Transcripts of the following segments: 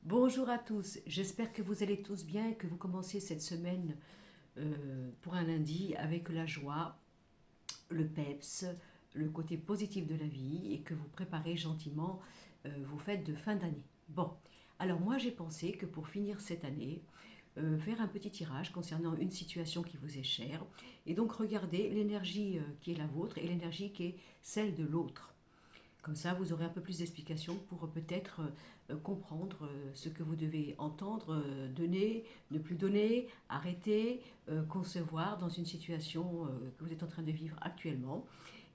Bonjour à tous, j'espère que vous allez tous bien et que vous commencez cette semaine pour un lundi avec la joie, le peps, le côté positif de la vie et que vous préparez gentiment vos fêtes de fin d'année. Bon, alors moi j'ai pensé que pour finir cette année, faire un petit tirage concernant une situation qui vous est chère et donc regarder l'énergie qui est la vôtre et l'énergie qui est celle de l'autre. Comme ça, vous aurez un peu plus d'explications pour peut-être comprendre ce que vous devez entendre, donner, ne plus donner, arrêter, concevoir dans une situation que vous êtes en train de vivre actuellement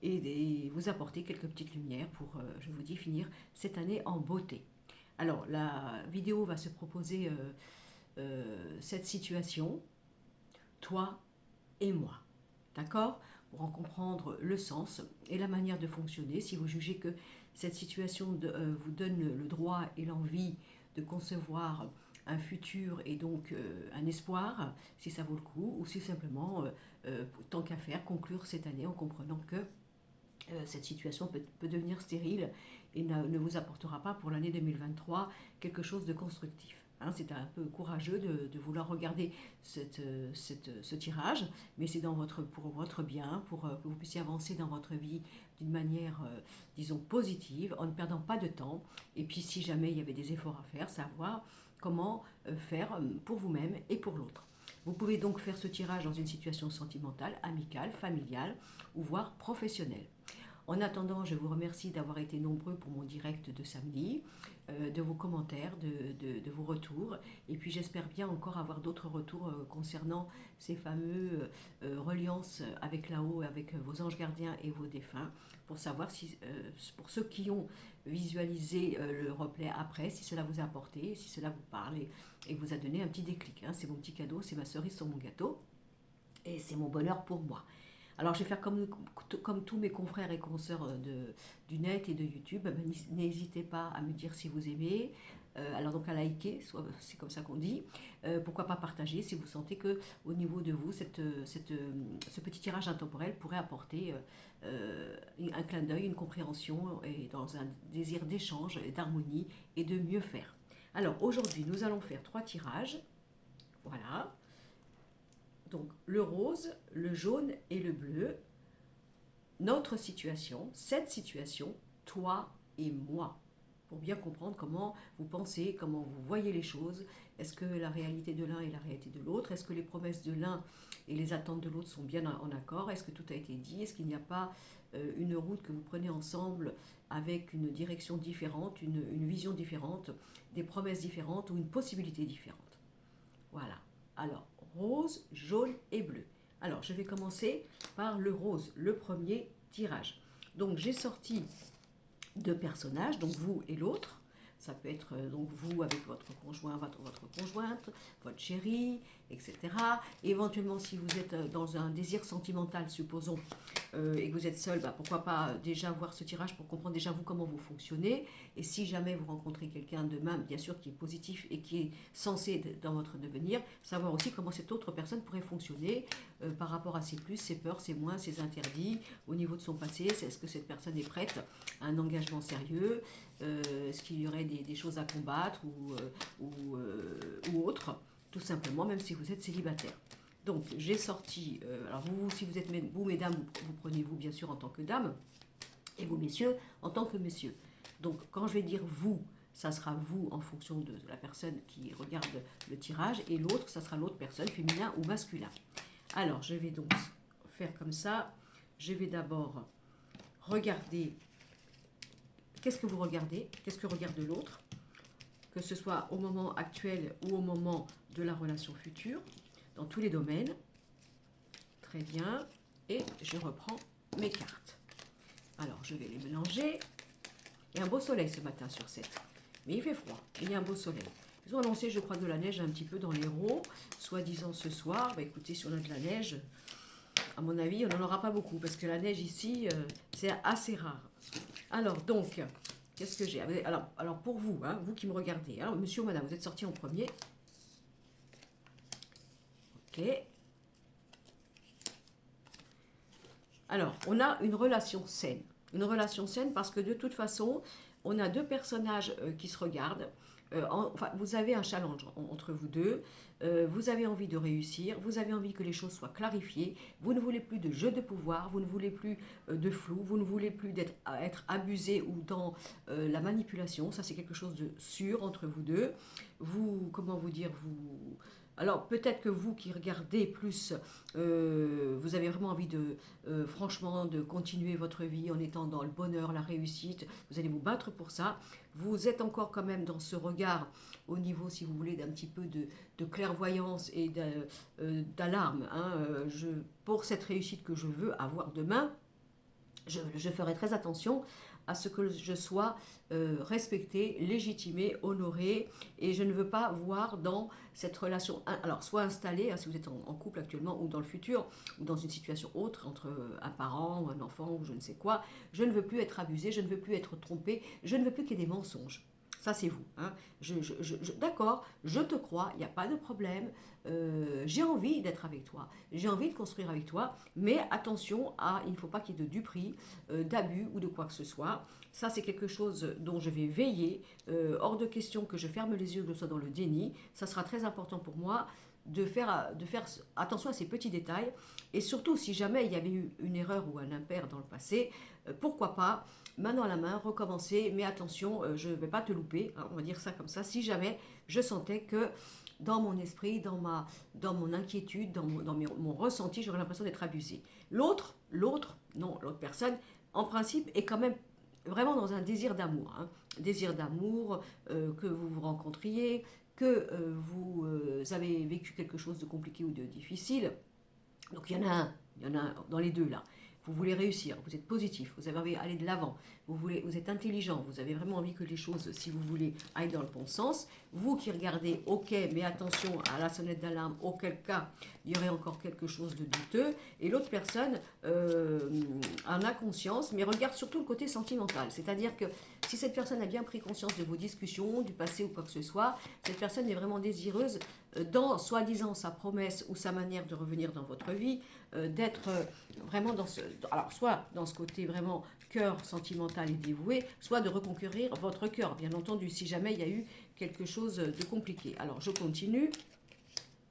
et vous apporter quelques petites lumières pour, je vous dis, finir cette année en beauté. Alors, la vidéo va se proposer cette situation, toi et moi. D'accord? Pour en comprendre le sens et la manière de fonctionner, si vous jugez que cette situation vous donne le droit et l'envie de concevoir un futur et donc un espoir, si ça vaut le coup, ou si simplement, tant qu'à faire, conclure cette année en comprenant que cette situation peut devenir stérile et ne vous apportera pas pour l'année 2023 quelque chose de constructif. Hein, c'est un peu courageux de vouloir regarder ce tirage, mais c'est pour votre bien, pour que vous puissiez avancer dans votre vie d'une manière, disons, positive, en ne perdant pas de temps. Et puis si jamais il y avait des efforts à faire, savoir comment faire pour vous-même et pour l'autre. Vous pouvez donc faire ce tirage dans une situation sentimentale, amicale, familiale ou voire professionnelle. En attendant, je vous remercie d'avoir été nombreux pour mon direct de samedi, de vos commentaires, de vos retours. Et puis j'espère bien encore avoir d'autres retours concernant ces fameux reliances avec là-haut, avec vos anges gardiens et vos défunts, pour savoir si, pour ceux qui ont visualisé le replay après, si cela vous a apporté, si cela vous parle et vous a donné un petit déclic. Hein. C'est mon petit cadeau, c'est ma cerise sur mon gâteau. Et c'est mon bonheur pour moi. Alors je vais faire comme tous mes confrères et consoeurs du net et de YouTube. N'hésitez pas à me dire si vous aimez. Alors donc à liker, c'est comme ça qu'on dit. Pourquoi pas partager si vous sentez que au niveau de vous, ce petit tirage intemporel pourrait apporter un clin d'œil, une compréhension et dans un désir d'échange, d'harmonie et de mieux faire. Alors aujourd'hui, nous allons faire 3 tirages. Voilà. Donc le rose, le jaune et le bleu. Notre situation, cette situation, toi et moi, pour bien comprendre comment vous pensez, comment vous voyez les choses. Est-ce que la réalité de l'un et la réalité de l'autre? Est-ce que les promesses de l'un et les attentes de l'autre sont bien en accord? Est-ce que tout a été dit? Est-ce qu'il n'y a pas une route que vous prenez ensemble avec une direction différente, une vision différente, des promesses différentes ou une possibilité différente? Voilà. Alors, rose, jaune et bleu. Alors, je vais commencer par le rose, le premier tirage. Donc, j'ai sorti 2 personnages, donc vous et l'autre. Ça peut être donc vous avec votre conjoint, votre conjointe, votre chérie, etc. Et éventuellement, si vous êtes dans un désir sentimental, supposons, et que vous êtes seul, bah, pourquoi pas déjà voir ce tirage pour comprendre déjà vous comment vous fonctionnez. Et si jamais vous rencontrez quelqu'un de même, bien sûr, qui est positif et qui est censé être dans votre devenir, savoir aussi comment cette autre personne pourrait fonctionner par rapport à ses plus, ses peurs, ses moins, ses interdits, au niveau de son passé. Est-ce que cette personne est prête à un engagement sérieux? Est-ce qu'il y aurait des choses à combattre ou autre, tout simplement, même si vous êtes célibataire. Donc j'ai sorti, alors vous, si vous êtes vous mesdames, vous prenez vous bien sûr en tant que dame, et vous messieurs en tant que messieurs. Donc quand je vais dire vous, ça sera vous en fonction de la personne qui regarde le tirage, et l'autre, ça sera l'autre personne, féminin ou masculin. Alors je vais donc faire comme ça. Je vais d'abord regarder, qu'est-ce que vous regardez, qu'est-ce que regarde l'autre, que ce soit au moment actuel ou au moment de la relation future, dans tous les domaines. Très bien. Et je reprends mes cartes. Alors, je vais les mélanger. Il y a un beau soleil ce matin sur cette. Mais il fait froid. Il y a un beau soleil. Ils ont annoncé, je crois, de la neige un petit peu dans l'Hérault, soi-disant ce soir. Bah, écoutez, si on a de la neige, à mon avis, on n'en aura pas beaucoup, parce que la neige ici, c'est assez rare. Alors, donc, qu'est-ce que j'ai? Alors, pour vous, hein, vous qui me regardez, hein, monsieur ou madame, vous êtes sorti en premier. Ok. Alors, on a une relation saine. Une relation saine parce que de toute façon, on a 2 personnages qui se regardent. Enfin, vous avez un challenge entre vous deux, vous avez envie de réussir, vous avez envie que les choses soient clarifiées, vous ne voulez plus de jeu de pouvoir, vous ne voulez plus de flou, vous ne voulez plus être abusé ou dans la manipulation, ça c'est quelque chose de sûr entre vous deux. Vous, comment vous dire, vous... Alors peut-être que vous qui regardez plus, vous avez vraiment envie de, franchement, de continuer votre vie en étant dans le bonheur, la réussite, vous allez vous battre pour ça. Vous êtes encore quand même dans ce regard au niveau, si vous voulez, d'un petit peu de clairvoyance et d'alarme. Hein. Pour cette réussite que je veux avoir demain, je ferai très attention à ce que je sois respectée, légitimée, honorée, et je ne veux pas voir dans cette relation, alors soit installée, hein, si vous êtes en couple actuellement, ou dans le futur, ou dans une situation autre, entre un parent, ou un enfant, ou je ne sais quoi, je ne veux plus être abusée, je ne veux plus être trompée, je ne veux plus qu'il y ait des mensonges. Ça, c'est vous. Hein. D'accord, je te crois, il n'y a pas de problème. J'ai envie d'être avec toi. J'ai envie de construire avec toi. Mais attention, il ne faut pas qu'il y ait de duperie, d'abus ou de quoi que ce soit. Ça, c'est quelque chose dont je vais veiller. Hors de question que je ferme les yeux, que je sois dans le déni. Ça sera très important pour moi de faire attention à ces petits détails. Et surtout, si jamais il y avait eu une erreur ou un impair dans le passé, pourquoi pas main dans la main, recommencer, mais attention, je ne vais pas te louper, hein, on va dire ça comme ça, si jamais je sentais que dans mon esprit, dans mon inquiétude, mon ressenti, j'aurais l'impression d'être abusée. L'autre personne, en principe, est quand même vraiment dans un désir d'amour. Hein. Désir d'amour, que vous vous rencontriez, que vous avez vécu quelque chose de compliqué ou de difficile. Donc il y en a un dans les deux là. Vous voulez réussir, vous êtes positif, vous avez envie d'aller de l'avant, vous êtes intelligent, vous avez vraiment envie que les choses, si vous voulez, aillent dans le bon sens. Vous qui regardez, ok, mais attention à la sonnette d'alarme, auquel cas il y aurait encore quelque chose de douteux. Et l'autre personne en a conscience, mais regarde surtout le côté sentimental. C'est-à-dire que si cette personne a bien pris conscience de vos discussions, du passé ou quoi que ce soit, cette personne est vraiment désireuse dans, soi-disant, sa promesse ou sa manière de revenir dans votre vie, d'être vraiment dans ce... Alors, soit dans ce côté vraiment cœur sentimental et dévoué, soit de reconquérir votre cœur, bien entendu, si jamais il y a eu quelque chose de compliqué. Alors, je continue,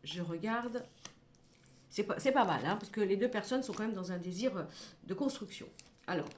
je regarde. C'est pas mal, hein, parce que les deux personnes sont quand même dans un désir de construction. Alors,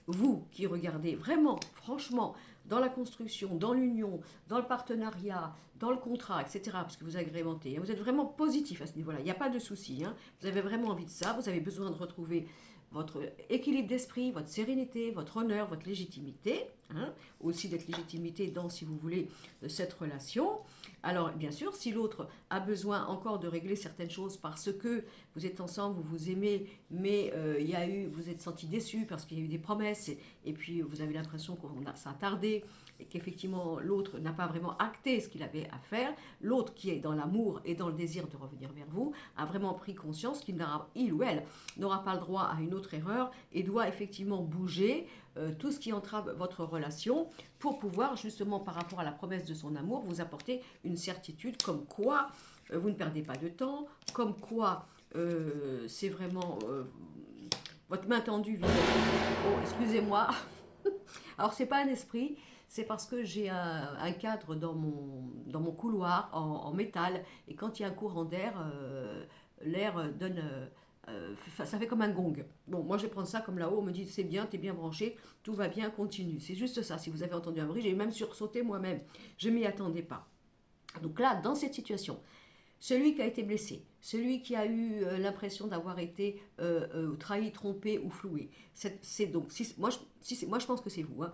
vous qui regardez vraiment, franchement, dans la construction, dans l'union, dans le partenariat, dans le contrat, etc., parce que vous agrémentez, hein, vous êtes vraiment positif à ce niveau-là, il n'y a pas de souci, hein, vous avez vraiment envie de ça, vous avez besoin de retrouver votre équilibre d'esprit, votre sérénité, votre honneur, votre légitimité, hein, aussi d'être légitimité dans, si vous voulez, de cette relation. Alors, bien sûr, si l'autre a besoin encore de régler certaines choses parce que vous êtes ensemble, vous vous aimez, mais vous êtes senti déçu parce qu'il y a eu des promesses et puis vous avez l'impression que ça a tardé et qu'effectivement l'autre n'a pas vraiment acté ce qu'il avait à faire, l'autre qui est dans l'amour et dans le désir de revenir vers vous a vraiment pris conscience qu'il ou elle n'aura pas le droit à une autre erreur et doit effectivement bouger tout ce qui entrave votre relation pour pouvoir justement par rapport à la promesse de son amour vous apporter une certitude comme quoi vous ne perdez pas de temps, comme quoi c'est vraiment votre main tendue. Oh, excusez-moi. Alors c'est pas un esprit, c'est parce que j'ai un cadre dans mon couloir en métal et quand il y a un courant d'air, l'air donne... ça fait comme un gong. Bon, moi je vais prendre ça comme là-haut, on me dit c'est bien, t'es bien branché, tout va bien, continue. C'est juste ça, si vous avez entendu un bruit, j'ai même sursauté moi-même, je m'y attendais pas. Donc là, dans cette situation, celui qui a été blessé, celui qui a eu l'impression d'avoir été trahi, trompé ou floué, c'est donc, moi je pense que c'est vous, hein.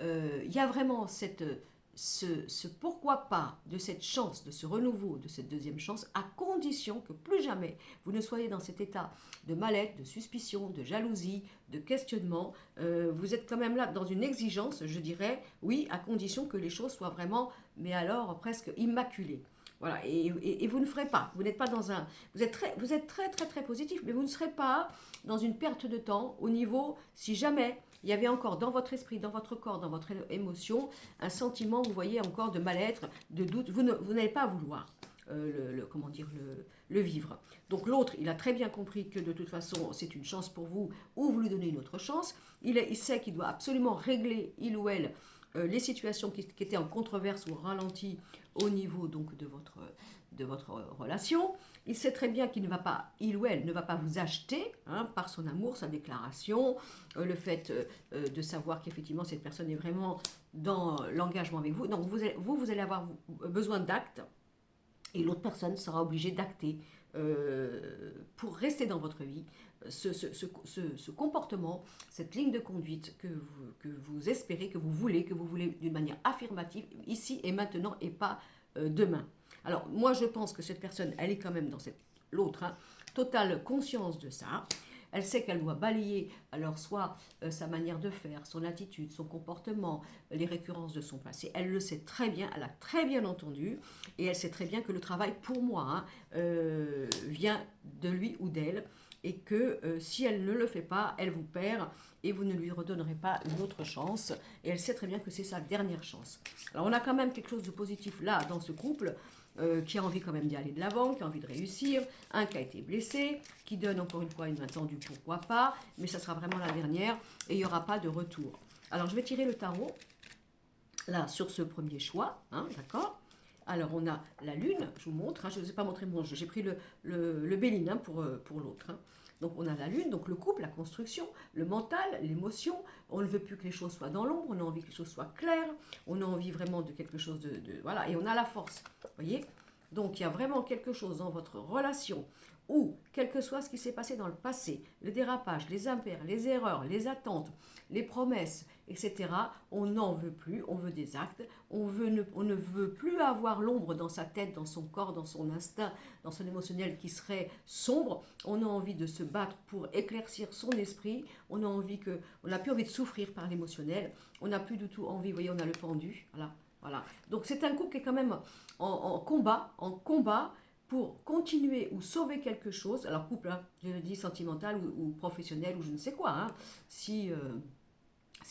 Y a vraiment ce pourquoi pas de cette chance, de ce renouveau, de cette deuxième chance, à condition que plus jamais vous ne soyez dans cet état de mal-être, de suspicion, de jalousie, de questionnement. Vous êtes quand même là dans une exigence, je dirais, oui, à condition que les choses soient vraiment, mais alors presque immaculées. Voilà, et vous ne ferez pas, vous n'êtes pas dans un... Vous êtes très positif, mais vous ne serez pas dans une perte de temps au niveau, si jamais il y avait encore dans votre esprit, dans votre corps, dans votre émotion, un sentiment, vous voyez, encore de mal-être, de doute, vous n'allez pas vouloir le vivre. Donc l'autre, il a très bien compris que de toute façon, c'est une chance pour vous, ou vous lui donnez une autre chance. Il sait qu'il doit absolument régler, il ou elle, les situations qui étaient en controverse ou ralenti au niveau donc de votre relation. Il sait très bien qu'il ne va pas, il ou elle ne va pas vous acheter hein, par son amour, sa déclaration, le fait de savoir qu'effectivement cette personne est vraiment dans l'engagement avec vous. Donc vous allez avoir besoin d'actes et l'autre personne sera obligée d'acter pour rester dans votre vie ce comportement, cette ligne de conduite que vous espérez, que vous voulez d'une manière affirmative, ici et maintenant et pas demain. Alors moi je pense que cette personne, elle est quand même dans l'autre, hein, totale conscience de ça. Elle sait qu'elle doit balayer alors soit sa manière de faire, son attitude, son comportement, les récurrences de son passé. Elle le sait très bien, elle a très bien entendu et elle sait très bien que le travail pour moi vient de lui ou d'elle et que si elle ne le fait pas, elle vous perd et vous ne lui redonnerez pas une autre chance. Et elle sait très bien que c'est sa dernière chance. Alors on a quand même quelque chose de positif là dans ce couple. Qui a envie quand même d'y aller de l'avant, qui a envie de réussir, un qui a été blessé, qui donne encore une fois une main tendue, pourquoi pas, mais ça sera vraiment la dernière et il n'y aura pas de retour. Alors je vais tirer le tarot, là, sur ce premier choix, hein, d'accord. Alors on a la lune, je vous montre, hein, je ne vous ai pas montré mon jeu, j'ai pris le Béline hein, pour l'autre. Hein. Donc on a la lune, donc le couple, la construction, le mental, l'émotion. On ne veut plus que les choses soient dans l'ombre, on a envie que les choses soient claires, on a envie vraiment de quelque chose voilà, et on a la force, vous voyez. Donc il y a vraiment quelque chose dans votre relation où, quel que soit ce qui s'est passé dans le passé, le dérapage, les impairs, les erreurs, les attentes, les promesses, etc., on n'en veut plus, on veut des actes, on ne veut plus avoir l'ombre dans sa tête, dans son corps, dans son instinct, dans son émotionnel qui serait sombre, on a envie de se battre pour éclaircir son esprit, on n'a plus envie de souffrir par l'émotionnel, on n'a plus du tout envie, vous voyez, on a le pendu, voilà. Donc c'est un couple qui est quand même en combat, pour continuer ou sauver quelque chose, alors couple, hein, je le dis sentimental ou professionnel ou je ne sais quoi, hein, s'il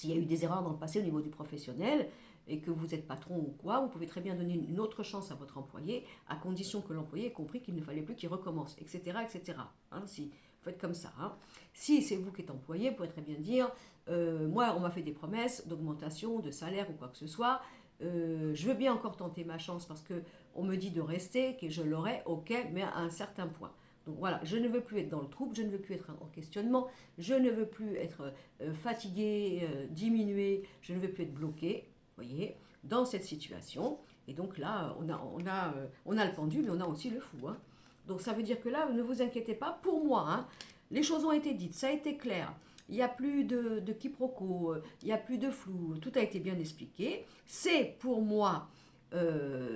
y a eu des erreurs dans le passé au niveau du professionnel et que vous êtes patron ou quoi, vous pouvez très bien donner une autre chance à votre employé, à condition que l'employé ait compris qu'il ne fallait plus qu'il recommence, etc. etc. Hein, si vous faites comme ça. Hein. Si c'est vous qui êtes employé, vous pouvez très bien dire, moi on m'a fait des promesses d'augmentation, de salaire ou quoi que ce soit, je veux bien encore tenter ma chance parce que on me dit de rester, que je l'aurai, ok, mais à un certain point. Donc voilà, je ne veux plus être dans le trouble, je ne veux plus être en questionnement, je ne veux plus être fatigué, diminué, je ne veux plus être bloqué, vous voyez, dans cette situation. Et donc là, on a le pendu, mais on a aussi le fou. Hein. Donc ça veut dire que là, ne vous inquiétez pas, pour moi, hein, les choses ont été dites, ça a été clair. Il n'y a plus de quiproquos, il n'y a plus de flou, tout a été bien expliqué. C'est pour moi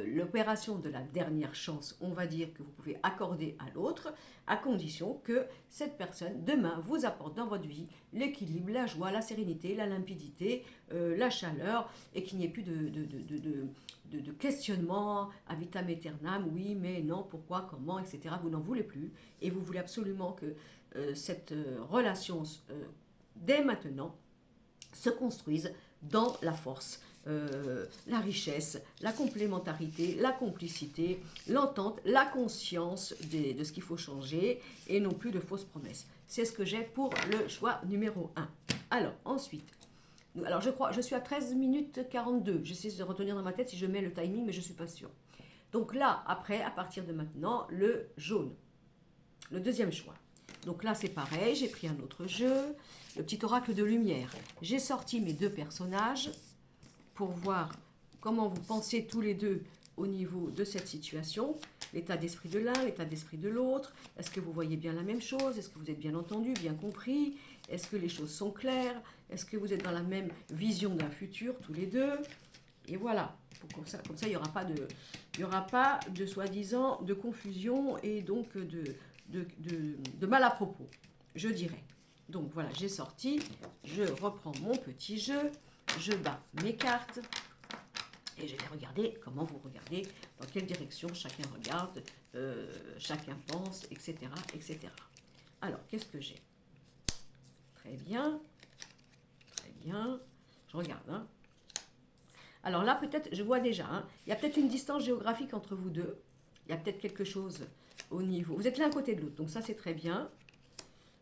l'opération de la dernière chance, on va dire, que vous pouvez accorder à l'autre, à condition que cette personne, demain, vous apporte dans votre vie l'équilibre, la joie, la sérénité, la limpidité, la chaleur, et qu'il n'y ait plus de questionnement à vitam aeternam, oui, mais non, pourquoi, comment, etc. Vous n'en voulez plus, et vous voulez absolument que cette relation, dès maintenant, se construise dans la force, la richesse, la complémentarité, la complicité, l'entente, la conscience de ce qu'il faut changer et non plus de fausses promesses. C'est ce que j'ai pour le choix numéro 1. Alors, ensuite, alors je suis à 13 minutes 42. J'essaie de retenir dans ma tête si je mets le timing, mais je ne suis pas sûre. Donc là, après, à partir de maintenant, le jaune. Le deuxième choix. Donc là, c'est pareil, j'ai pris un autre jeu, le petit oracle de lumière. J'ai sorti mes deux personnages pour voir comment vous pensez tous les deux au niveau de cette situation. L'état d'esprit de l'un, l'état d'esprit de l'autre. Est-ce que vous voyez bien la même chose? Est-ce que vous êtes bien entendu, bien compris? Est-ce que les choses sont claires? Est-ce que vous êtes dans la même vision d'un futur, tous les deux? Et voilà. Comme ça, il n'y aura pas de soi-disant de confusion et donc de mal à propos, je dirais. Donc voilà, j'ai sorti, je reprends mon petit jeu, je bats mes cartes et je vais regarder comment vous regardez, dans quelle direction chacun regarde, chacun pense, etc. etc. Alors, qu'est-ce que j'ai? Très bien, je regarde. Hein. Alors là, peut-être, je vois déjà, hein, il y a peut-être une distance géographique entre vous deux, il y a peut-être quelque chose au niveau... Vous êtes l'un à côté de l'autre, donc ça c'est très bien.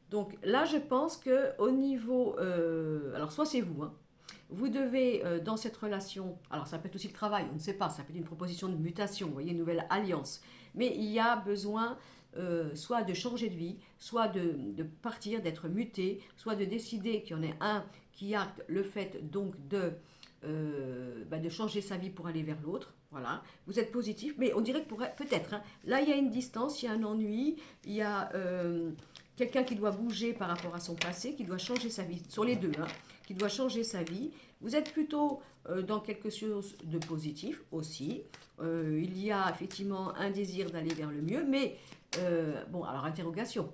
Donc là, je pense qu'au niveau... alors soit c'est vous, hein, vous devez, dans cette relation, alors ça peut être aussi le travail, on ne sait pas, ça peut être une proposition de mutation, vous voyez, une nouvelle alliance, mais il y a besoin soit de changer de vie, soit de partir, d'être muté, soit de décider qu'il y en ait un qui acte le fait donc de changer sa vie pour aller vers l'autre. Voilà, vous êtes positif, mais on dirait que peut-être, hein, là il y a une distance, il y a un ennui, il y a quelqu'un qui doit bouger par rapport à son passé, qui doit changer sa vie, sur les deux, hein, qui doit changer sa vie. Vous êtes plutôt dans quelque chose de positif aussi. Il y a effectivement un désir d'aller vers le mieux, mais bon, alors interrogation.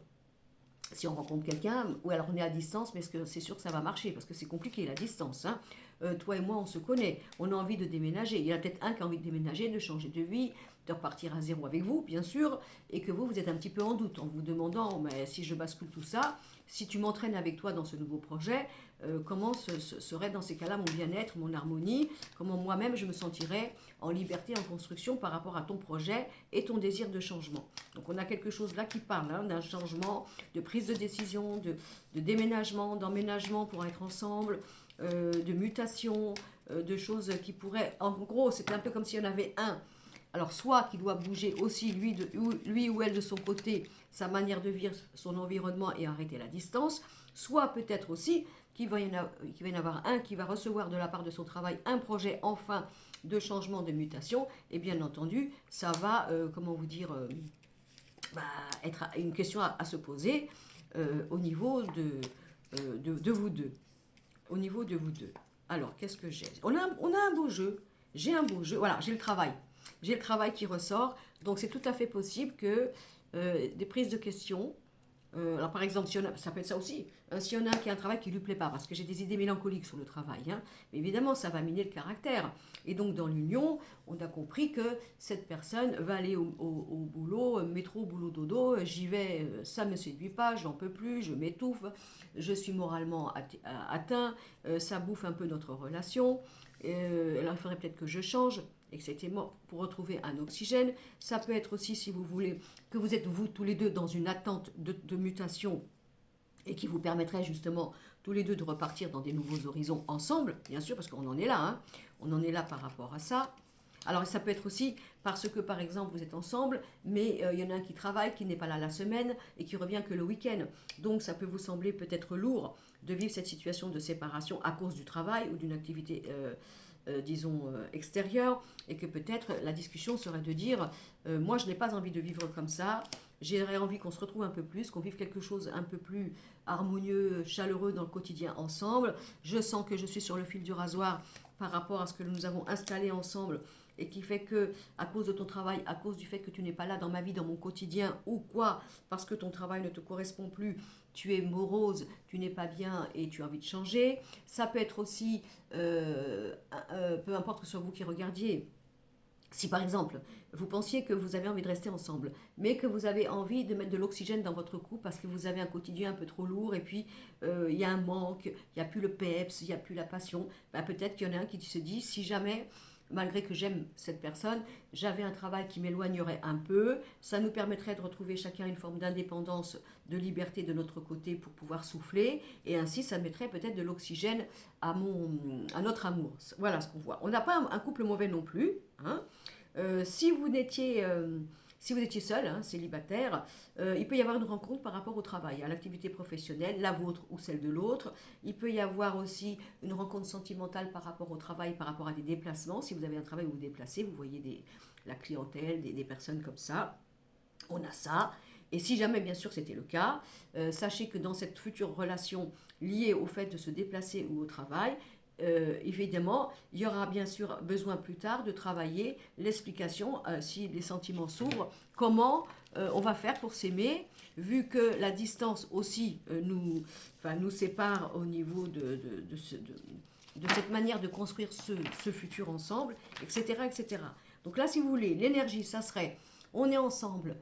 Si on rencontre quelqu'un, ou alors on est à distance, mais est-ce que c'est sûr que ça va marcher? Parce que c'est compliqué la distance. Hein. Toi et moi, on se connaît, on a envie de déménager. Il y en a peut-être un qui a envie de déménager, de changer de vie, de repartir à zéro avec vous, bien sûr, et que vous êtes un petit peu en doute en vous demandant, mais si je bascule tout ça, si tu m'entraînes avec toi dans ce nouveau projet, comment serait dans ces cas-là mon bien-être, mon harmonie, comment moi-même je me sentirais en liberté, en construction par rapport à ton projet et ton désir de changement. Donc on a quelque chose là qui parle hein, d'un changement, de prise de décision, de déménagement, d'emménagement pour être ensemble, de mutation, de choses qui pourraient... En gros, c'était un peu comme s'il y en avait un. Alors, soit qui doit bouger aussi, lui ou elle de son côté, sa manière de vivre, son environnement et arrêter la distance, soit peut-être aussi qu'il va y en avoir un qui va recevoir de la part de son travail un projet enfin de changement, de mutation, et bien entendu, ça va, comment vous dire, être une question à se poser au niveau de vous deux. Au niveau de vous deux. Alors, qu'est-ce que j'ai? On a un beau jeu. J'ai un beau jeu. Voilà, j'ai le travail. J'ai le travail qui ressort. Donc, c'est tout à fait possible que des prises de questions. Alors, par exemple, ça peut être ça aussi. S'il y en a un qui a un travail qui ne lui plaît pas, parce que j'ai des idées mélancoliques sur le travail, hein, mais évidemment, ça va miner le caractère. Et donc, dans l'union, on a compris que cette personne va aller au boulot, métro, boulot, dodo, j'y vais, ça ne me séduit pas, je n'en peux plus, je m'étouffe, je suis moralement atteint, ça bouffe un peu notre relation, alors il faudrait peut-être que je change, etc., pour retrouver un oxygène. Ça peut être aussi, si vous voulez, que vous êtes vous tous les deux dans une attente de mutation et qui vous permettrait justement tous les deux de repartir dans des nouveaux horizons ensemble, bien sûr, parce qu'on en est là, hein, on en est là par rapport à ça. Alors ça peut être aussi parce que par exemple vous êtes ensemble, mais il y en a un qui travaille, qui n'est pas là la semaine et qui revient que le week-end. Donc ça peut vous sembler peut-être lourd de vivre cette situation de séparation à cause du travail ou d'une activité disons, extérieure, et que peut-être la discussion serait de dire moi je n'ai pas envie de vivre comme ça, j'aurais envie qu'on se retrouve un peu plus, qu'on vive quelque chose un peu plus harmonieux, chaleureux dans le quotidien ensemble. Je sens que je suis sur le fil du rasoir par rapport à ce que nous avons installé ensemble et qui fait que, à cause de ton travail, à cause du fait que tu n'es pas là dans ma vie, dans mon quotidien, ou quoi, parce que ton travail ne te correspond plus, tu es morose, tu n'es pas bien et tu as envie de changer. Ça peut être aussi, peu importe que ce soit vous qui regardiez, si par exemple, vous pensiez que vous avez envie de rester ensemble, mais que vous avez envie de mettre de l'oxygène dans votre couple parce que vous avez un quotidien un peu trop lourd et puis il y a un manque, il n'y a plus le peps, il n'y a plus la passion, ben, peut-être qu'il y en a un qui se dit, si jamais, malgré que j'aime cette personne, j'avais un travail qui m'éloignerait un peu, ça nous permettrait de retrouver chacun une forme d'indépendance, de liberté de notre côté pour pouvoir souffler, et ainsi ça mettrait peut-être de l'oxygène à notre amour. Voilà ce qu'on voit. On n'a pas un couple mauvais non plus, hein. Si vous étiez seul, hein, célibataire, il peut y avoir une rencontre par rapport au travail, à l'activité professionnelle, la vôtre ou celle de l'autre. Il peut y avoir aussi une rencontre sentimentale par rapport au travail, par rapport à des déplacements. Si vous avez un travail où vous vous déplacez, vous voyez la clientèle, des personnes comme ça. On a ça. Et si jamais, bien sûr, c'était le cas, sachez que dans cette future relation liée au fait de se déplacer ou au travail, évidemment, il y aura bien sûr besoin plus tard de travailler l'explication, si les sentiments s'ouvrent, comment on va faire pour s'aimer, vu que la distance aussi nous sépare au niveau de cette manière de construire ce futur ensemble, etc., etc. Donc là, si vous voulez, l'énergie, ça serait, on est ensemble,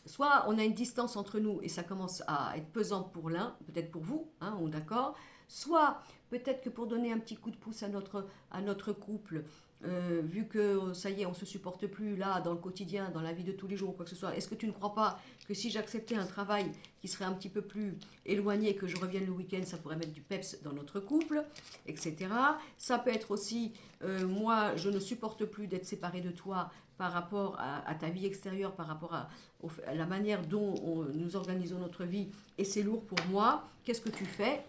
soit on a une distance entre nous et ça commence à être pesant pour l'un, peut-être pour vous, hein, on est d'accord, soit Peut-être que pour donner un petit coup de pouce à notre couple, vu que ça y est, on ne se supporte plus là, dans le quotidien, dans la vie de tous les jours, quoi que ce soit, est-ce que tu ne crois pas que si j'acceptais un travail qui serait un petit peu plus éloigné, que je revienne le week-end, ça pourrait mettre du peps dans notre couple, etc. Ça peut être aussi, moi, je ne supporte plus d'être séparée de toi par rapport à ta vie extérieure, par rapport à la manière dont nous organisons notre vie, et c'est lourd pour moi. Qu'est-ce que tu fais?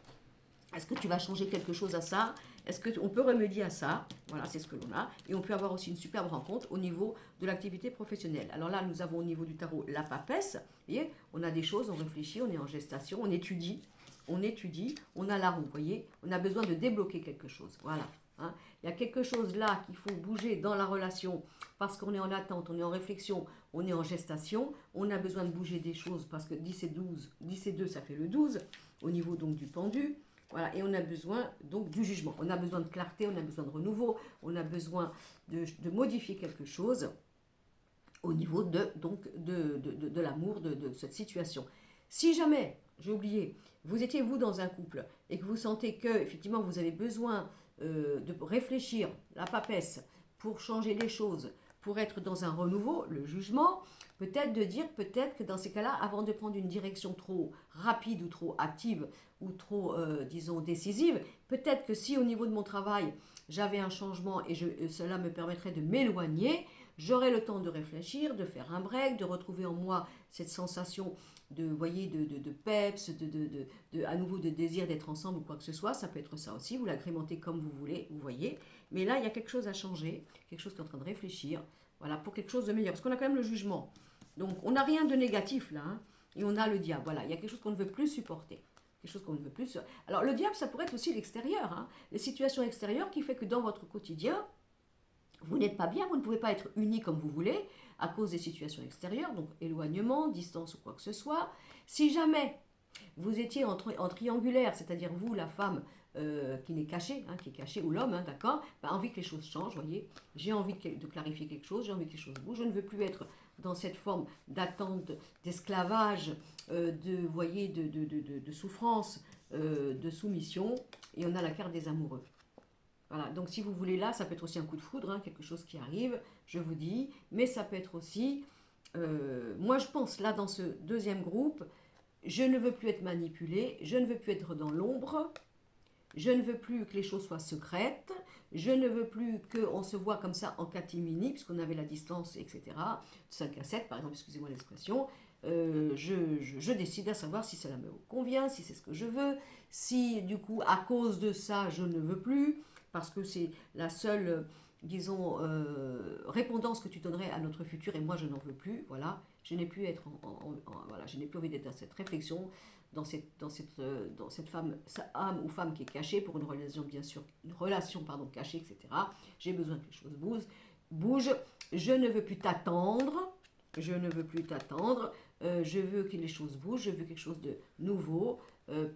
Est-ce que tu vas changer quelque chose à ça? Est-ce qu'on peut remédier à ça? Voilà, c'est ce que l'on a. Et on peut avoir aussi une superbe rencontre au niveau de l'activité professionnelle. Alors là, nous avons au niveau du tarot la papesse. Vous voyez, on a des choses, on réfléchit, on est en gestation, on étudie, on a la roue, vous voyez. On a besoin de débloquer quelque chose. Voilà. Hein. Il y a quelque chose là qu'il faut bouger dans la relation parce qu'on est en attente, on est en réflexion, on est en gestation. On a besoin de bouger des choses parce que 10 et 12, 10 et 2, ça fait le 12 au niveau donc du pendu. Voilà, et on a besoin donc du jugement, on a besoin de clarté, on a besoin de renouveau, on a besoin de modifier quelque chose au niveau de l'amour de cette situation. Si jamais, j'ai oublié, vous étiez vous dans un couple et que vous sentez que effectivement vous avez besoin de réfléchir, la papesse, pour changer les choses, pour être dans un renouveau, le jugement, peut-être de dire, peut-être que dans ces cas-là, avant de prendre une direction trop rapide ou trop active ou trop, disons, décisive, peut-être que si au niveau de mon travail, j'avais un changement et cela me permettrait de m'éloigner, j'aurai le temps de réfléchir, de faire un break, de retrouver en moi cette sensation voyez, de peps, à nouveau de désir d'être ensemble ou quoi que ce soit. Ça peut être ça aussi, vous l'agrémentez comme vous voulez, vous voyez. Mais là, il y a quelque chose à changer, quelque chose qui est en train de réfléchir, voilà, pour quelque chose de meilleur. Parce qu'on a quand même le jugement. Donc, on n'a rien de négatif là, hein, et on a le diable. Voilà, il y a quelque chose qu'on ne veut plus supporter. Quelque chose qu'on ne veut plus. Alors, le diable, ça pourrait être aussi l'extérieur, hein, les situations extérieures qui fait que dans votre quotidien, vous n'êtes pas bien, vous ne pouvez pas être unis comme vous voulez à cause des situations extérieures, donc éloignement, distance ou quoi que ce soit. Si jamais vous étiez en triangulaire, c'est-à-dire vous, la femme qui n'est cachée, hein, qui est cachée, ou l'homme, hein, d'accord, bah, envie que les choses changent, voyez, j'ai envie de clarifier quelque chose, j'ai envie que les choses bougent, je ne veux plus être dans cette forme d'attente, d'esclavage, voyez, de souffrance, de soumission, et on a la carte des amoureux. Voilà, donc si vous voulez là, ça peut être aussi un coup de foudre, hein, quelque chose qui arrive, je vous dis, mais ça peut être aussi, moi je pense là dans ce deuxième groupe, je ne veux plus être manipulée, je ne veux plus être dans l'ombre, je ne veux plus que les choses soient secrètes, je ne veux plus qu'on se voit comme ça en catimini, puisqu'on avait la distance, etc. 5 à 7 par exemple, excusez-moi l'expression, je décide à savoir si cela me convient, si c'est ce que je veux, si du coup à cause de ça je ne veux plus, parce que c'est la seule, disons, répondance que tu donnerais à notre futur et moi je n'en veux plus, voilà, je n'ai plus voilà, je n'ai plus envie d'être dans cette réflexion, dans cette femme, âme ou femme qui est cachée pour une relation, bien sûr, une relation, pardon, cachée, etc. J'ai besoin que les choses bougent, je ne veux plus t'attendre, je ne veux plus t'attendre, je veux que les choses bougent, je veux quelque chose de nouveau,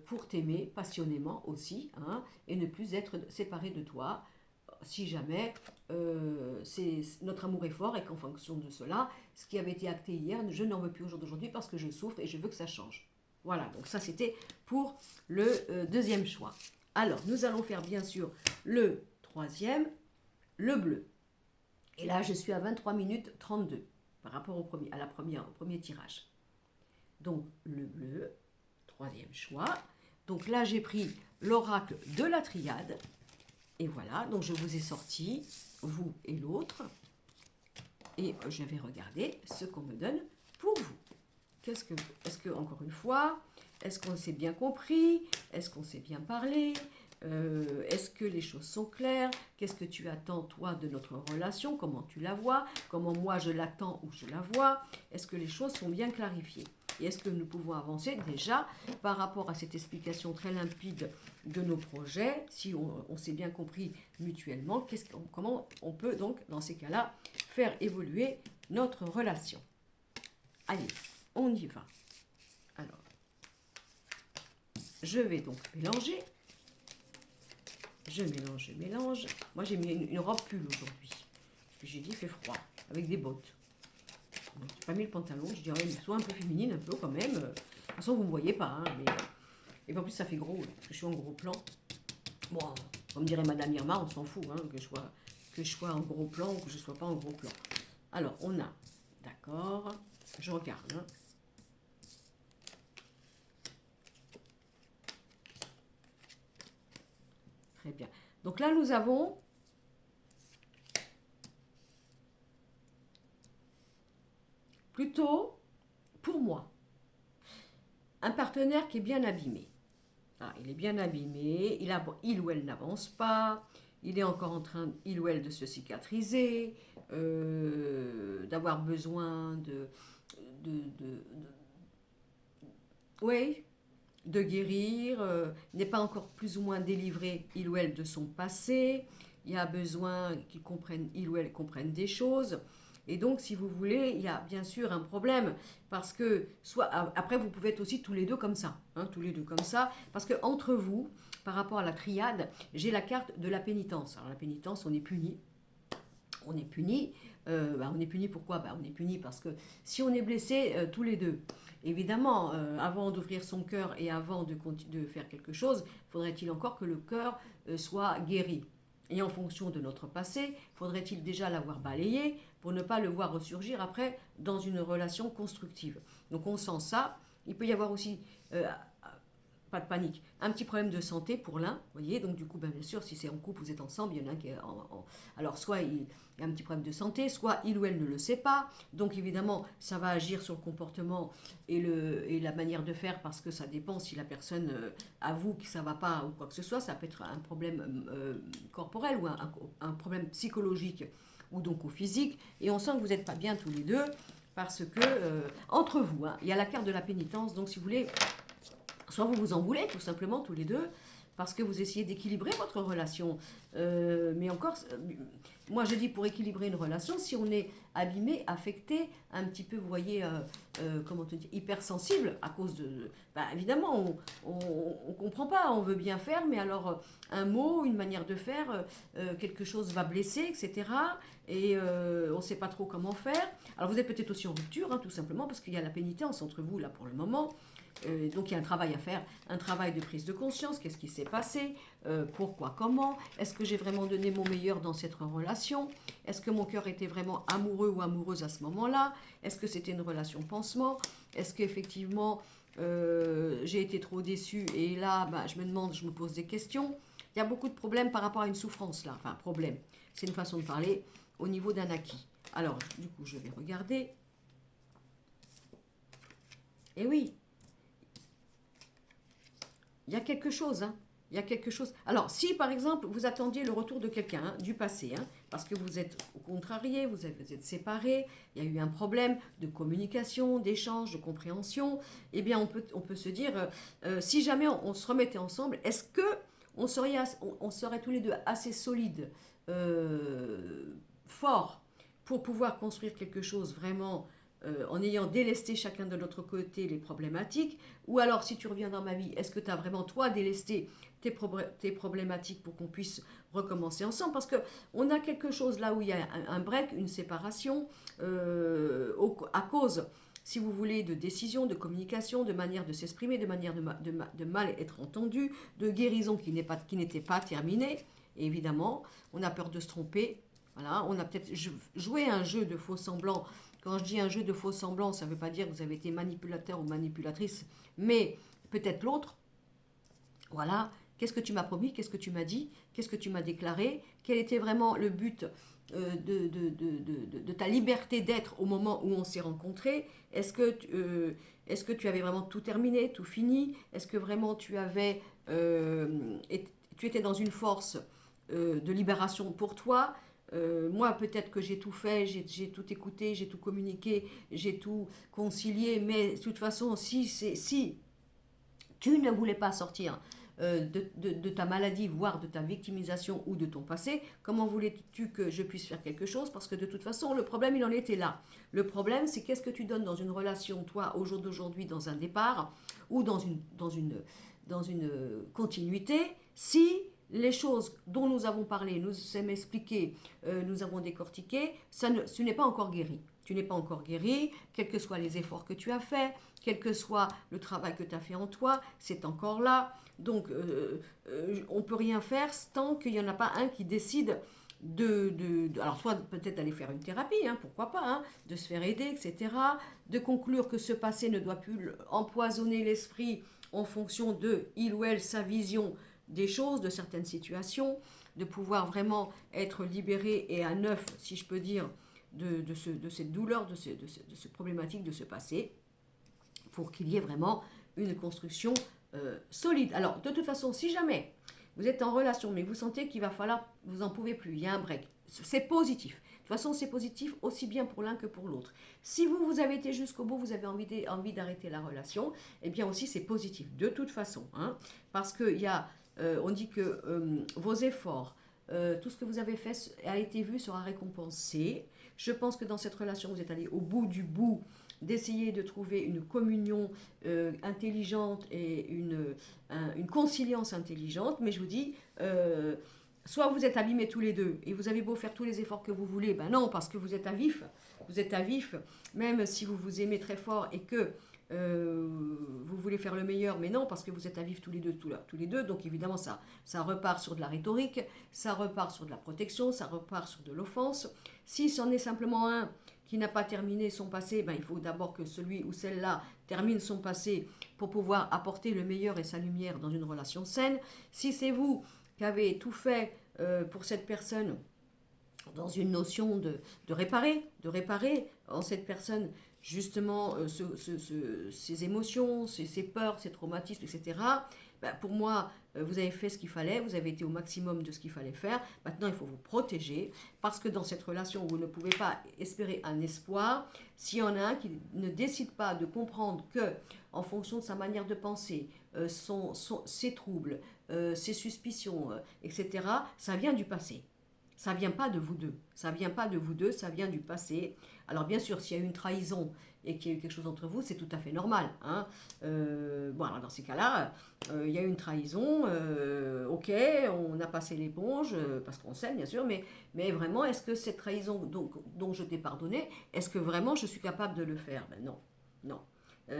pour t'aimer passionnément aussi, hein, et ne plus être séparé de toi, si jamais notre amour est fort et qu'en fonction de cela, ce qui avait été acté hier, je n'en veux plus au jour d'aujourd'hui parce que je souffre et je veux que ça change. Voilà, donc ça c'était pour le deuxième choix. Alors, nous allons faire bien sûr le troisième, le bleu. Et là, je suis à 23 minutes 32 par rapport au premier tirage. Donc, le bleu, troisième choix. Donc là, j'ai pris l'oracle de la triade. Et voilà, donc je vous ai sorti, vous et l'autre. Et je vais regarder ce qu'on me donne pour vous. Est-ce que, encore une fois, est-ce qu'on s'est bien compris? Est-ce qu'on s'est bien parlé? Est-ce que les choses sont claires? Qu'est-ce que tu attends, toi, de notre relation? Comment tu la vois? Comment moi, je l'attends ou je la vois? Est-ce que les choses sont bien clarifiées? Et est-ce que nous pouvons avancer déjà par rapport à cette explication très limpide de nos projets, si on s'est bien compris mutuellement, comment on peut donc, dans ces cas-là, faire évoluer notre relation? Allez, on y va. Alors, je vais donc mélanger. Je mélange. Moi, j'ai mis une robe pull aujourd'hui. Parce que j'ai dit, il fait froid, avec des bottes. Je n'ai pas mis le pantalon, je dirais, mais soit un peu féminine, un peu quand même. De toute façon, vous ne me voyez pas. Hein, mais... Et en plus, ça fait gros, parce que je suis en gros plan. Bon, comme dirait Madame Irma, on s'en fout, hein, que je sois en gros plan ou que je ne sois pas en gros plan. Alors, on a, d'accord, je regarde, hein. Très bien. Donc là, nous avons plutôt, pour moi, un partenaire qui est bien abîmé. Ah, il est bien abîmé, il ou elle n'avance pas, il est encore en train, il ou elle, de se cicatriser, d'avoir besoin oui, de guérir, n'est pas encore plus ou moins délivré, il ou elle, de son passé. Il y a besoin qu'il comprenne, il ou elle comprenne des choses. Et donc, si vous voulez, il y a bien sûr un problème, parce que, après, vous pouvez être aussi tous les deux comme ça, hein, tous les deux comme ça, parce que entre vous, par rapport à la triade, j'ai la carte de la pénitence. Alors, la pénitence, on est puni. On est puni. On est puni pourquoi? On est puni parce que si on est blessé tous les deux, évidemment, avant d'ouvrir son cœur et avant de faire quelque chose, faudrait-il encore que le cœur soit guéri. Et en fonction de notre passé, faudrait-il déjà l'avoir balayé pour ne pas le voir ressurgir après dans une relation constructive. Donc on sent ça. Il peut y avoir aussi, pas de panique, un petit problème de santé pour l'un, vous voyez, donc du coup, bien sûr, si c'est en couple, vous êtes ensemble, il y en a un qui est alors soit il y a un petit problème de santé, soit il ou elle ne le sait pas, donc évidemment, ça va agir sur le comportement et la manière de faire, parce que ça dépend si la personne avoue que ça ne va pas ou quoi que ce soit, ça peut être un problème corporel ou un problème psychologique ou donc au physique, et on sent que vous n'êtes pas bien tous les deux, parce que, entre vous, hein, il y a la carte de la pénitence, donc si vous voulez, soit vous vous en voulez tout simplement tous les deux, parce que vous essayez d'équilibrer votre relation. Mais encore, moi je dis pour équilibrer une relation, si on est abîmé, affecté, un petit peu, vous voyez, comment te dire, hypersensible à cause de... évidemment, on ne comprend pas, on veut bien faire, mais alors un mot, une manière de faire, quelque chose va blesser, etc. Et on ne sait pas trop comment faire. Alors vous êtes peut-être aussi en rupture, hein, tout simplement, parce qu'il y a la pénitence entre vous, là, pour le moment. Donc il y a un travail à faire, un travail de prise de conscience, qu'est-ce qui s'est passé, pourquoi, comment, est-ce que j'ai vraiment donné mon meilleur dans cette relation, est-ce que mon cœur était vraiment amoureux ou amoureuse à ce moment-là, est-ce que c'était une relation pansement, est-ce qu'effectivement j'ai été trop déçue et là je me demande, je me pose des questions. Il y a beaucoup de problèmes par rapport à une souffrance là, enfin problème, c'est une façon de parler au niveau d'un acquis. Alors du coup je vais regarder, et oui, il y a quelque chose, hein. Il y a quelque chose. Alors, si par exemple, vous attendiez le retour de quelqu'un, hein, du passé, hein, parce que vous êtes contrarié, vous êtes séparés, il y a eu un problème de communication, d'échange, de compréhension, eh bien, on peut se dire, si jamais on se remettait ensemble, est-ce que on serait tous les deux assez solides, forts, pour pouvoir construire quelque chose vraiment en ayant délesté chacun de notre côté les problématiques, ou alors si tu reviens dans ma vie, est-ce que tu as vraiment toi délesté tes problématiques pour qu'on puisse recommencer ensemble, parce qu'on a quelque chose là où il y a un break, une séparation, à cause, si vous voulez, de décision, de communication, de manière de s'exprimer, de manière de mal être entendu, de guérison qui n'était pas terminée, et évidemment, on a peur de se tromper, voilà, on a peut-être joué un jeu de faux semblants. Quand je dis un jeu de faux semblants, ça ne veut pas dire que vous avez été manipulateur ou manipulatrice, mais peut-être l'autre. Voilà, qu'est-ce que tu m'as promis, qu'est-ce que tu m'as dit, qu'est-ce que tu m'as déclaré, quel était vraiment le but de ta liberté d'être au moment où on s'est rencontrés. Est-ce que tu avais vraiment tout terminé, tout fini? Est-ce que vraiment tu étais dans une force de libération pour toi? Moi, peut-être que j'ai tout fait, j'ai tout écouté, j'ai tout communiqué, j'ai tout concilié, mais de toute façon, si tu ne voulais pas sortir de ta maladie, voire de ta victimisation ou de ton passé, comment voulais-tu que je puisse faire quelque chose? Parce que de toute façon, le problème, il en était là. Le problème, c'est qu'est-ce que tu donnes dans une relation, toi, au jour d'aujourd'hui, dans un départ, ou dans une continuité, si les choses dont nous avons parlé, nous sommes expliqués, nous avons décortiqué, ce n'est pas encore guéri. Tu n'es pas encore guéri, quels que soient les efforts que tu as faits, quel que soit le travail que tu as fait en toi, c'est encore là. Donc, on ne peut rien faire tant qu'il n'y en a pas un qui décide alors soit peut-être d'aller faire une thérapie, hein, pourquoi pas, hein, de se faire aider, etc. De conclure que ce passé ne doit plus empoisonner l'esprit en fonction de il ou elle, sa vision des choses, de certaines situations, de pouvoir vraiment être libéré et à neuf, si je peux dire, de cette douleur, de ce problématique, de ce passé, pour qu'il y ait vraiment une construction solide. Alors, de toute façon, si jamais vous êtes en relation, mais vous sentez qu'il va falloir, vous n'en pouvez plus, il y a un break, c'est positif. De toute façon, c'est positif aussi bien pour l'un que pour l'autre. Si vous avez été jusqu'au bout, vous avez envie d'arrêter la relation, eh bien aussi c'est positif, de toute façon. Hein, parce qu'il y a, on dit que vos efforts, tout ce que vous avez fait a été vu, sera récompensé. Je pense que dans cette relation, vous êtes allé au bout du bout d'essayer de trouver une communion intelligente et une conciliance intelligente. Mais je vous dis, soit vous êtes abîmés tous les deux et vous avez beau faire tous les efforts que vous voulez, ben non, parce que vous êtes à vif. Vous êtes à vif, même si vous vous aimez très fort et que vous voulez faire le meilleur, mais non, parce que vous êtes à vif tous les deux, donc évidemment ça repart sur de la rhétorique, ça repart sur de la protection, ça repart sur de l'offense. Si c'en est simplement un qui n'a pas terminé son passé, ben il faut d'abord que celui ou celle-là termine son passé pour pouvoir apporter le meilleur et sa lumière dans une relation saine. Si c'est vous qui avez tout fait pour cette personne, dans une notion de réparer en cette personne justement ses émotions, ses peurs, ses traumatismes, etc. Ben, pour moi, vous avez fait ce qu'il fallait, vous avez été au maximum de ce qu'il fallait faire. Maintenant, il faut vous protéger parce que dans cette relation, vous ne pouvez pas espérer un espoir s'il y en a un qui ne décide pas de comprendre que, en fonction de sa manière de penser, ses troubles, ses suspicions, etc., ça vient du passé. Ça ne vient pas de vous deux. Ça vient pas de vous deux, ça vient du passé. Alors bien sûr, s'il y a eu une trahison et qu'il y a eu quelque chose entre vous, c'est tout à fait normal. Hein. Bon, alors dans ces cas-là, il y a eu une trahison, ok, on a passé l'éponge, parce qu'on s'aime bien sûr, mais vraiment, est-ce que cette trahison dont je t'ai pardonné, est-ce que vraiment je suis capable de le faire? Ben non, non.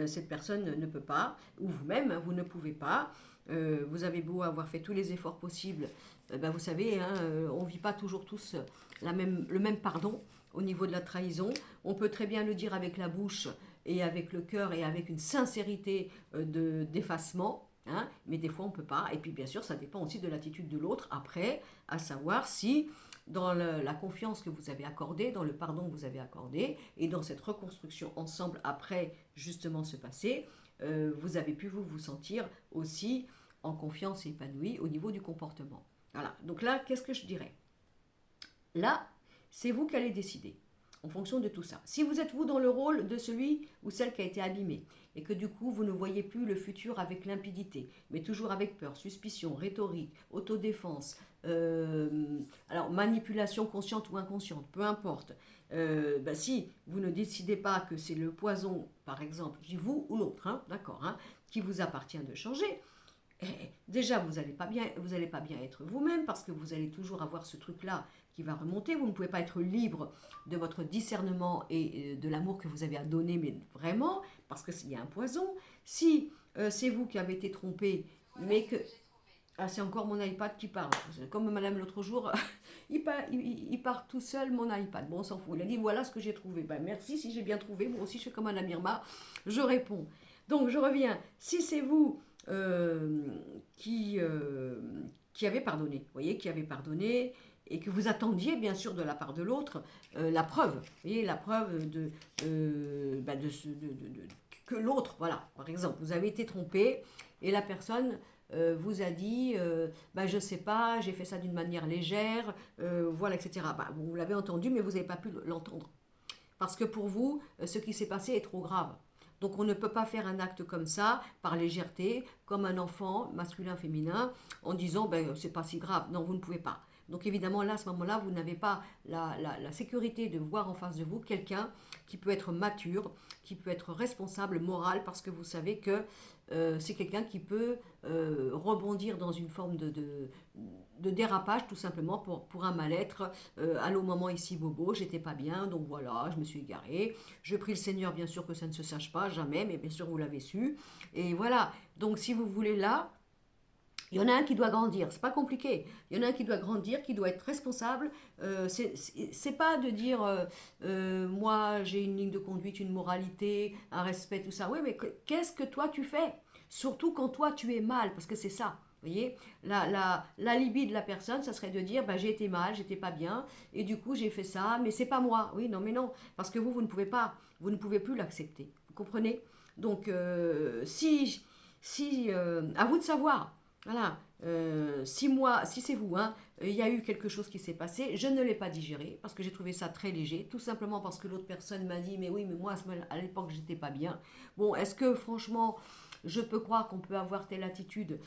Cette personne ne peut pas, ou vous-même, hein, vous ne pouvez pas. Vous avez beau avoir fait tous les efforts possibles, ben vous savez, hein, on ne vit pas toujours tous le même pardon au niveau de la trahison. On peut très bien le dire avec la bouche et avec le cœur et avec une sincérité d'effacement, hein, mais des fois on ne peut pas. Et puis bien sûr, ça dépend aussi de l'attitude de l'autre après, à savoir si dans la confiance que vous avez accordée, dans le pardon que vous avez accordé, et dans cette reconstruction ensemble après justement ce passé, vous avez pu vous sentir aussi en confiance et épanoui au niveau du comportement. Voilà, donc là, qu'est-ce que je dirais? Là, c'est vous qui allez décider en fonction de tout ça. Si vous êtes vous dans le rôle de celui ou celle qui a été abîmé et que du coup vous ne voyez plus le futur avec limpidité, mais toujours avec peur, suspicion, rhétorique, autodéfense, alors manipulation consciente ou inconsciente, peu importe. Ben si vous ne décidez pas que c'est le poison, par exemple, je dis vous ou l'autre, hein, d'accord, hein, qui vous appartient de changer, déjà vous n'allez pas bien être vous-même parce que vous allez toujours avoir ce truc-là qui va remonter. Vous ne pouvez pas être libre de votre discernement et de l'amour que vous avez à donner, mais vraiment, parce qu'il y a un poison. Si c'est vous qui avez été trompé, mais que... Ah, c'est encore mon iPad qui parle. Comme madame l'autre jour, il part tout seul, mon iPad. Bon, on s'en fout. Il a dit, voilà ce que j'ai trouvé. Ben, merci si j'ai bien trouvé. Moi aussi, je fais comme Madame Irma. Je réponds. Donc, je reviens. Si c'est vous qui avez pardonné, vous voyez, qui avez pardonné, et que vous attendiez, bien sûr, de la part de l'autre, la preuve. Vous voyez, la preuve que l'autre, voilà, par exemple, vous avez été trompé, et la personne... vous a dit, je sais pas, j'ai fait ça d'une manière légère, voilà, etc. Vous l'avez entendu, mais vous n'avez pas pu l'entendre. Parce que pour vous, ce qui s'est passé est trop grave. Donc on ne peut pas faire un acte comme ça, par légèreté, comme un enfant, masculin, féminin, en disant, c'est pas si grave. Non, vous ne pouvez pas. Donc évidemment, là, à ce moment-là, vous n'avez pas la sécurité de voir en face de vous quelqu'un qui peut être mature, qui peut être responsable, moral, parce que vous savez que c'est quelqu'un qui peut rebondir dans une forme de dérapage, tout simplement, pour un mal-être. Allô, maman, ici, Bobo, j'étais pas bien, donc voilà, je me suis égarée. Je prie le Seigneur, bien sûr, que ça ne se sache pas, jamais, mais bien sûr, vous l'avez su. Et voilà, donc si vous voulez là, il y en a un qui doit grandir, c'est pas compliqué. Il y en a un qui doit grandir, qui doit être responsable. C'est pas de dire moi j'ai une ligne de conduite, une moralité, un respect, tout ça. Oui, mais qu'est-ce que toi tu fais? Surtout quand toi tu es mal, parce que c'est ça. Vous voyez, l'alibi de la personne, ça serait de dire bah, j'ai été mal, j'étais pas bien, et du coup j'ai fait ça, mais c'est pas moi. Oui, non, mais non, parce que vous ne pouvez pas, vous ne pouvez plus l'accepter. Vous comprenez? Donc, à vous de savoir. Voilà, si c'est vous, hein, il y a eu quelque chose qui s'est passé, je ne l'ai pas digéré parce que j'ai trouvé ça très léger, tout simplement parce que l'autre personne m'a dit, mais oui, mais moi à l'époque j'étais pas bien. Bon, est-ce que franchement, je peux croire qu'on peut avoir telle attitude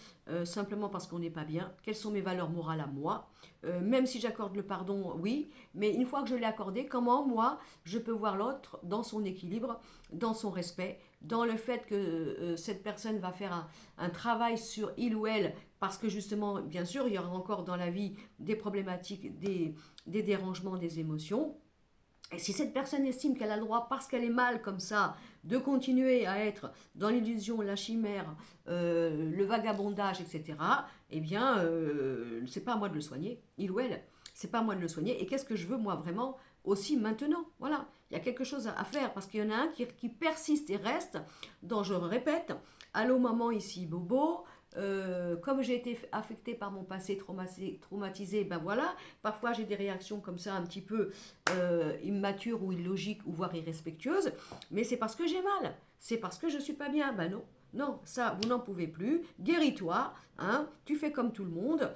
simplement parce qu'on n'est pas bien? Quelles sont mes valeurs morales à moi? Même si j'accorde le pardon, oui, mais une fois que je l'ai accordé, comment moi je peux voir l'autre dans son équilibre, dans son respect, dans le fait que cette personne va faire un travail sur il ou elle, parce que justement, bien sûr, il y aura encore dans la vie des problématiques, des dérangements, des émotions. Et si cette personne estime qu'elle a le droit, parce qu'elle est mal comme ça, de continuer à être dans l'illusion, la chimère, le vagabondage, etc., eh bien, c'est pas à moi de le soigner, il ou elle. C'est pas à moi de le soigner. Et qu'est-ce que je veux, moi, vraiment, aussi maintenant? Voilà, il y a quelque chose à faire, parce qu'il y en a un qui persiste et reste dans, je répète, allô maman, ici Bobo, comme j'ai été affectée par mon passé traumatisé, ben voilà, parfois j'ai des réactions comme ça un petit peu immatures ou illogiques ou voire irrespectueuses, mais c'est parce que j'ai mal, c'est parce que je suis pas bien. Ben non, non, ça vous n'en pouvez plus, guéris-toi, hein, tu fais comme tout le monde,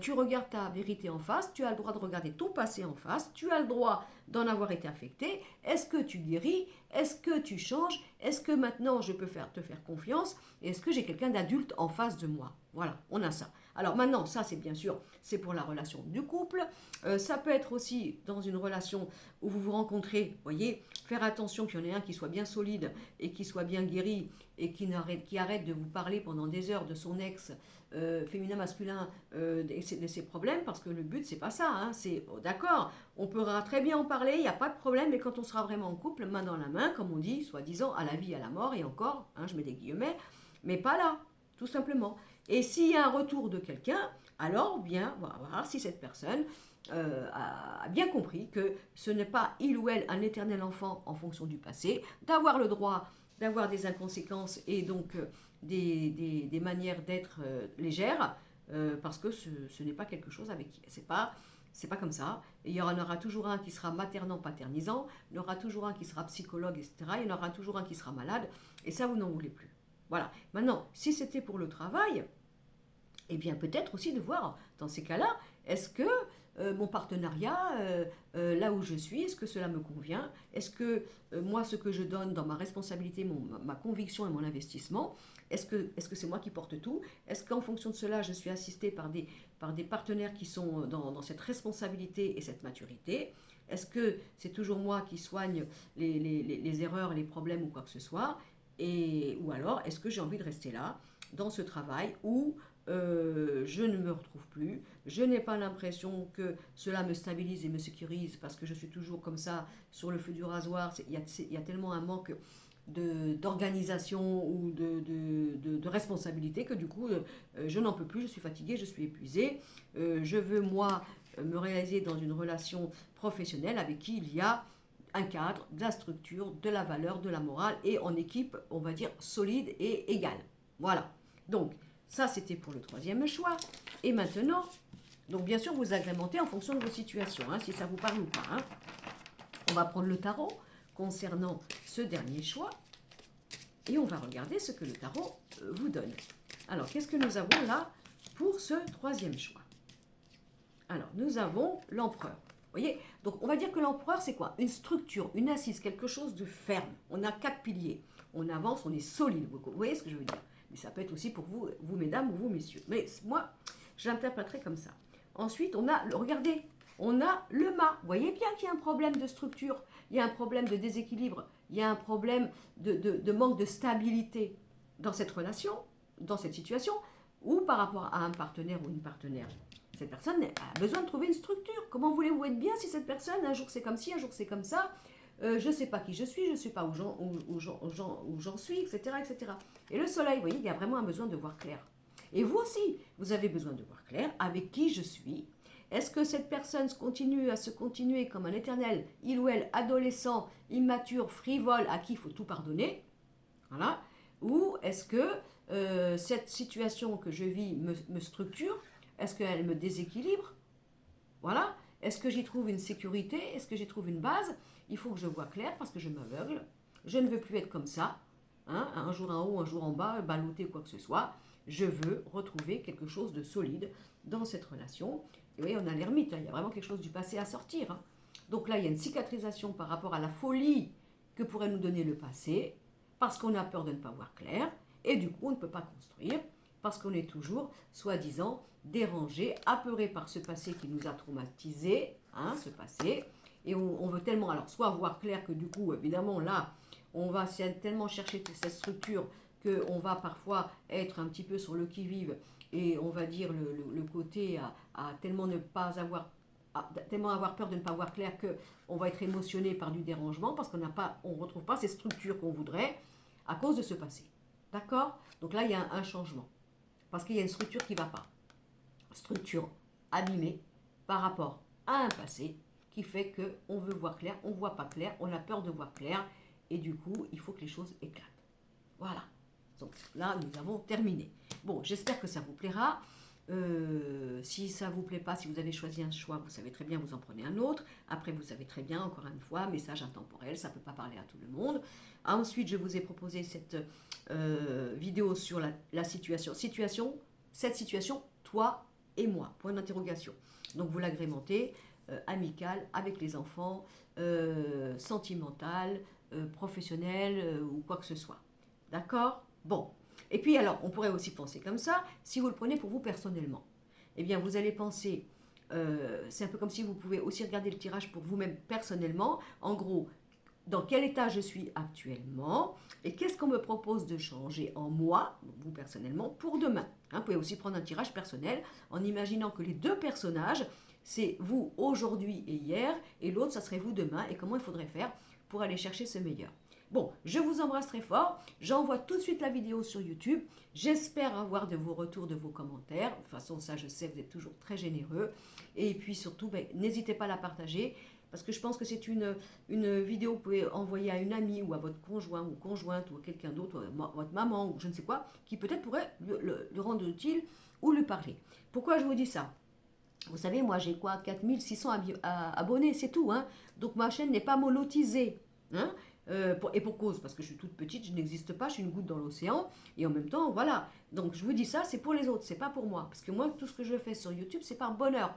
tu regardes ta vérité en face, tu as le droit de regarder ton passé en face, tu as le droit d'en avoir été affecté, est-ce que tu guéris, est-ce que tu changes, est-ce que maintenant je peux te faire confiance, et est-ce que j'ai quelqu'un d'adulte en face de moi? Voilà, on a ça. Alors maintenant, ça c'est bien sûr, c'est pour la relation du couple. Ça peut être aussi dans une relation où vous vous rencontrez, voyez, faire attention qu'il y en ait un qui soit bien solide et qui soit bien guéri et qui arrête de vous parler pendant des heures de son ex, féminin, masculin, de ses problèmes, parce que le but c'est pas ça, hein, c'est d'accord, on pourra très bien en parler, il n'y a pas de problème, mais quand on sera vraiment en couple, main dans la main, comme on dit, soi-disant, à la vie, à la mort, et encore, hein, je mets des guillemets, mais pas là, tout simplement. Et s'il y a un retour de quelqu'un, alors bien, on va voir si cette personne a bien compris que ce n'est pas il ou elle un éternel enfant en fonction du passé, d'avoir le droit d'avoir des inconséquences et donc des manières d'être légères, parce que ce n'est pas quelque chose avec qui. C'est pas comme ça. Et il y en aura toujours un qui sera maternant, paternisant, il y en aura toujours un qui sera psychologue, etc. Il y en aura toujours un qui sera malade, et ça, vous n'en voulez plus. Voilà. Maintenant, si c'était pour le travail, eh bien peut-être aussi de voir dans ces cas-là, est-ce que mon partenariat, là où je suis, est-ce que cela me convient? Est-ce que moi, ce que je donne dans ma responsabilité, ma conviction et mon investissement, est-ce que c'est moi qui porte tout? Est-ce qu'en fonction de cela, je suis assistée par des partenaires qui sont dans cette responsabilité et cette maturité? Est-ce que c'est toujours moi qui soigne les erreurs, les problèmes ou quoi que ce soit? Ou alors, est-ce que j'ai envie de rester là, dans ce travail où je ne me retrouve plus, je n'ai pas l'impression que cela me stabilise et me sécurise parce que je suis toujours comme ça sur le feu du rasoir. Il y a tellement un manque d'organisation ou de responsabilité que du coup je n'en peux plus, je suis fatiguée, je suis épuisée. Je veux moi me réaliser dans une relation professionnelle avec qui il y a un cadre, de la structure, de la valeur, de la morale et en équipe, on va dire, solide et égale. Voilà. Donc, ça, c'était pour le troisième choix. Et maintenant, donc bien sûr, vous agrémentez en fonction de vos situations, hein, si ça vous parle ou pas. Hein. On va prendre le tarot concernant ce dernier choix et on va regarder ce que le tarot vous donne. Alors, qu'est-ce que nous avons là pour ce troisième choix? Alors, nous avons l'empereur. Vous voyez? Donc, on va dire que l'empereur, c'est quoi? Une structure, une assise, quelque chose de ferme. On a 4 piliers. On avance, on est solide. Vous voyez ce que je veux dire? Mais ça peut être aussi pour vous, mesdames, ou vous, messieurs. Mais moi, j'interpréterai comme ça. Ensuite, on a, regardez, on a le mât. Vous voyez bien qu'il y a un problème de structure, il y a un problème de déséquilibre, il y a un problème de manque de stabilité dans cette relation, dans cette situation, ou par rapport à un partenaire ou une partenaire. Cette personne a besoin de trouver une structure. Comment voulez-vous être bien si cette personne, un jour c'est comme ci, un jour c'est comme ça, je ne sais pas qui je suis, je ne sais pas où j'en suis, etc., etc. Et le soleil, vous voyez, il y a vraiment un besoin de voir clair. Et vous aussi, vous avez besoin de voir clair avec qui je suis. Est-ce que cette personne continue à se continuer comme un éternel, il ou elle, adolescent, immature, frivole, à qui il faut tout pardonner, voilà. Ou est-ce que cette situation que je vis me structure? Est-ce qu'elle me déséquilibre? Voilà. Est-ce que j'y trouve une sécurité? Est-ce que j'y trouve une base? Il faut que je vois clair parce que je m'aveugle. Je ne veux plus être comme ça. Hein, un jour en haut, un jour en bas, ballotté ou quoi que ce soit. Je veux retrouver quelque chose de solide dans cette relation. Et oui, on a l'ermite, hein, il y a vraiment quelque chose du passé à sortir. Hein. Donc là, il y a une cicatrisation par rapport à la folie que pourrait nous donner le passé, parce qu'on a peur de ne pas voir clair, et du coup, on ne peut pas construire, parce qu'on est toujours, soi-disant, dérangé, apeuré par ce passé qui nous a traumatisés, hein, ce passé, et on veut tellement, alors, soit voir clair que du coup, évidemment, là, on va tellement chercher cette structure qu'on va parfois être un petit peu sur le qui-vive, et on va dire le côté à tellement ne pas avoir tellement avoir peur de ne pas voir clair qu'on va être émotionné par du dérangement parce qu'on ne retrouve pas ces structures qu'on voudrait à cause de ce passé. D'accord? Donc là, il y a un changement. Parce qu'il y a une structure qui ne va pas. Structure abîmée par rapport à un passé qui fait qu'on veut voir clair, on ne voit pas clair, on a peur de voir clair et du coup, il faut que les choses éclatent. Voilà. Donc là, nous avons terminé. Bon, j'espère que ça vous plaira. Si ça ne vous plaît pas, si vous avez choisi un choix, vous savez très bien, vous en prenez un autre. Après, vous savez très bien, encore une fois, message intemporel, ça ne peut pas parler à tout le monde. Ensuite, je vous ai proposé cette vidéo sur la situation. Cette situation, toi et moi, point d'interrogation. Donc, vous l'agrémentez, amical, avec les enfants, sentimental, professionnel ou quoi que ce soit. D'accord? Bon. Et puis alors, on pourrait aussi penser comme ça, si vous le prenez pour vous personnellement. Eh bien, vous allez penser, c'est un peu comme si vous pouvez aussi regarder le tirage pour vous-même personnellement. En gros, dans quel état je suis actuellement et qu'est-ce qu'on me propose de changer en moi, vous personnellement, pour demain. Hein, vous pouvez aussi prendre un tirage personnel en imaginant que les deux personnages, c'est vous aujourd'hui et hier, et l'autre, ça serait vous demain, et comment il faudrait faire pour aller chercher ce meilleur. Bon, je vous embrasse très fort. J'envoie tout de suite la vidéo sur YouTube. J'espère avoir de vos retours, de vos commentaires. De toute façon, ça, je sais, vous êtes toujours très généreux. Et puis surtout, n'hésitez pas à la partager. Parce que je pense que c'est une vidéo que vous pouvez envoyer à une amie ou à votre conjoint ou conjointe ou à quelqu'un d'autre, votre maman ou je ne sais quoi, qui peut-être pourrait le rendre utile ou lui parler. Pourquoi je vous dis ça? Vous savez, moi, j'ai quoi, 4600 abonnés, c'est tout. Hein, donc ma chaîne n'est pas monétisée. Hein, et pour cause, parce que je suis toute petite, je n'existe pas, je suis une goutte dans l'océan, et en même temps, voilà. Donc je vous dis ça, c'est pour les autres, c'est pas pour moi. Parce que moi, tout ce que je fais sur YouTube, c'est par bonheur,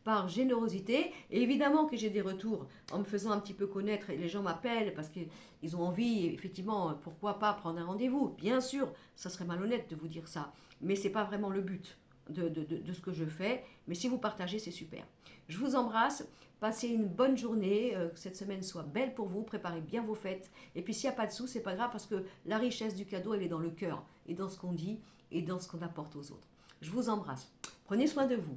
par générosité. Et évidemment que j'ai des retours en me faisant un petit peu connaître, et les gens m'appellent parce qu'ils ont envie, effectivement, pourquoi pas prendre un rendez-vous. Bien sûr, ça serait malhonnête de vous dire ça, mais c'est pas vraiment le but de ce que je fais. Mais si vous partagez, c'est super. Je vous embrasse. Passez une bonne journée, que cette semaine soit belle pour vous, préparez bien vos fêtes. Et puis s'il n'y a pas de sous, c'est pas grave parce que la richesse du cadeau, elle est dans le cœur et dans ce qu'on dit et dans ce qu'on apporte aux autres. Je vous embrasse. Prenez soin de vous.